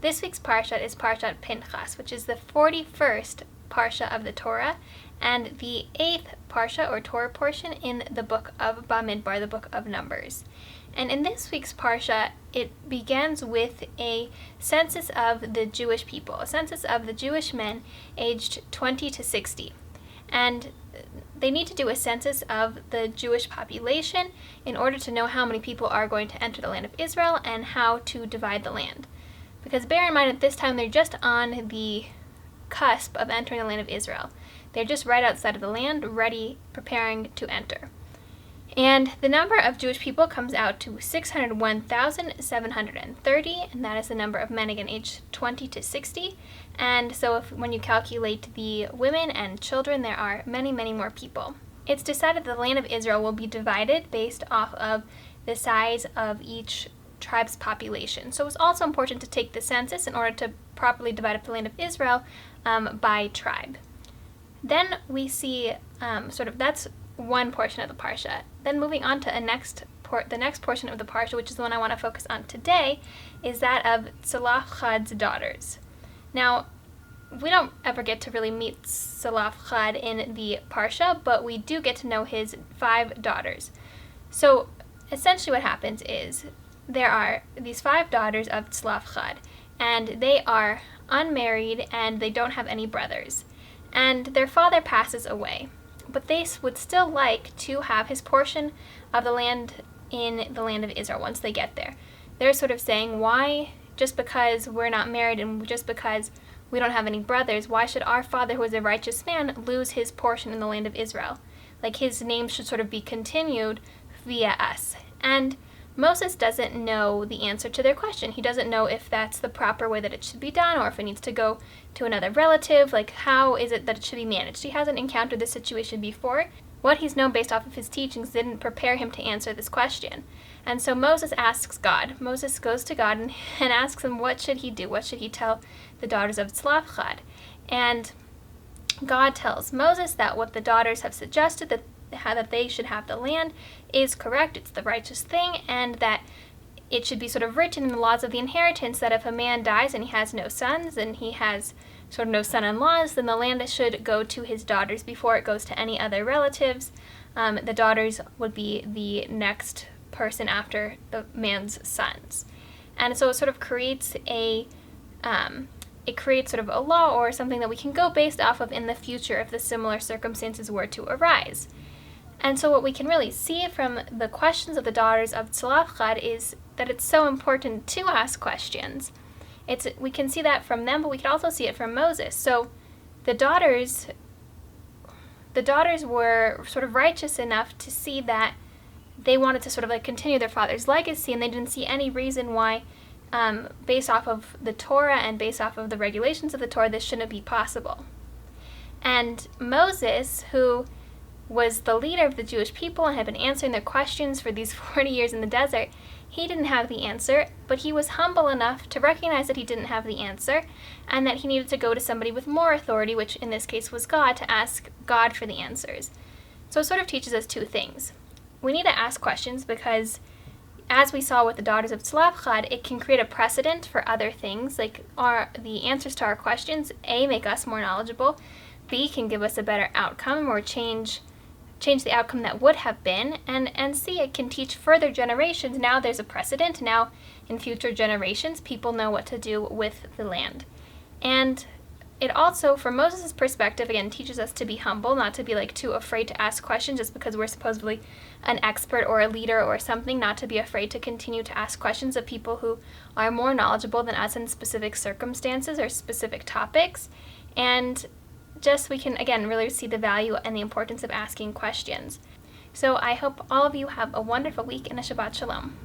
This week's Parsha is Parshat Pinchas, which is the 41st Parsha of the Torah, and the 8th Parsha or Torah portion in the book of Bamidbar, the book of Numbers. And in this week's Parsha, it begins with a census of the Jewish people, a census of the Jewish men aged 20 to 60. And they need to do a census of the Jewish population in order to know how many people are going to enter the land of Israel and how to divide the land. Because bear in mind, at this time, they're just on the cusp of entering the land of Israel. They're just right outside of the land, ready, preparing to enter. And the number of Jewish people comes out to 601,730, and that is the number of men, again, aged 20 to 60. And so when you calculate the women and children, there are many, many more people. It's decided the land of Israel will be divided based off of the size of each tribe's population. So it's also important to take the census in order to properly divide up the land of Israel by tribe. Then we see that's one portion of the Parsha. Then moving on to the next portion of the Parsha, which is the one I want to focus on today, is that of Tzelafcha's daughters. Now, we don't ever get to really meet Tzzelafcha in the Parsha, but we do get to know his 5 daughters. So essentially what happens is there are these 5 daughters of Tzzelafcha, and they are unmarried and they don't have any brothers. And their father passes away, but they would still like to have his portion of the land in the land of Israel once they get there. They're sort of saying, why, just because we're not married and just because we don't have any brothers, why should our father, who is a righteous man, lose his portion in the land of Israel? Like, his name should sort of be continued via us. And Moses doesn't know the answer to their question. He doesn't know if that's the proper way that it should be done, or if it needs to go to another relative. Like, how is it that it should be managed? He hasn't encountered this situation before. What he's known based off of his teachings didn't prepare him to answer this question. And so Moses asks God. Moses goes to God and asks him, what should he do? What should he tell the daughters of Tzzelafcha? And God tells Moses that what the daughters have suggested, that they should have the land, is correct. It's the righteous thing, and that it should be sort of written in the laws of the inheritance that if a man dies and he has no sons and he has sort of no son-in-laws, then the land should go to his daughters before it goes to any other relatives. The daughters would be the next person after the man's sons. And so it sort of creates a law or something that we can go based off of in the future if the similar circumstances were to arise. And so what we can really see from the questions of the daughters of Tzzelafcha is that it's so important to ask questions. We can see that from them, but we can also see it from Moses. So the daughters were sort of righteous enough to see that they wanted to sort of like continue their father's legacy, and they didn't see any reason why, based off of the Torah and based off of the regulations of the Torah, this shouldn't be possible. And Moses, who was the leader of the Jewish people and had been answering their questions for these 40 years in the desert, he didn't have the answer, but he was humble enough to recognize that he didn't have the answer and that he needed to go to somebody with more authority, which in this case was God, to ask God for the answers. So it sort of teaches us 2 things. We need to ask questions because, as we saw with the daughters of Tzzelafcha, it can create a precedent for other things, like the answers to our questions, A, make us more knowledgeable, B, can give us a better outcome or change the outcome that would have been, and C, it can teach further generations. Now there's a precedent. Now in future generations, people know what to do with the land. And it also, from Moses' perspective, again, teaches us to be humble, not to be like too afraid to ask questions just because we're supposedly an expert or a leader or something, not to be afraid to continue to ask questions of people who are more knowledgeable than us in specific circumstances or specific topics. And just we can, again, really see the value and the importance of asking questions. So I hope all of you have a wonderful week and a Shabbat Shalom.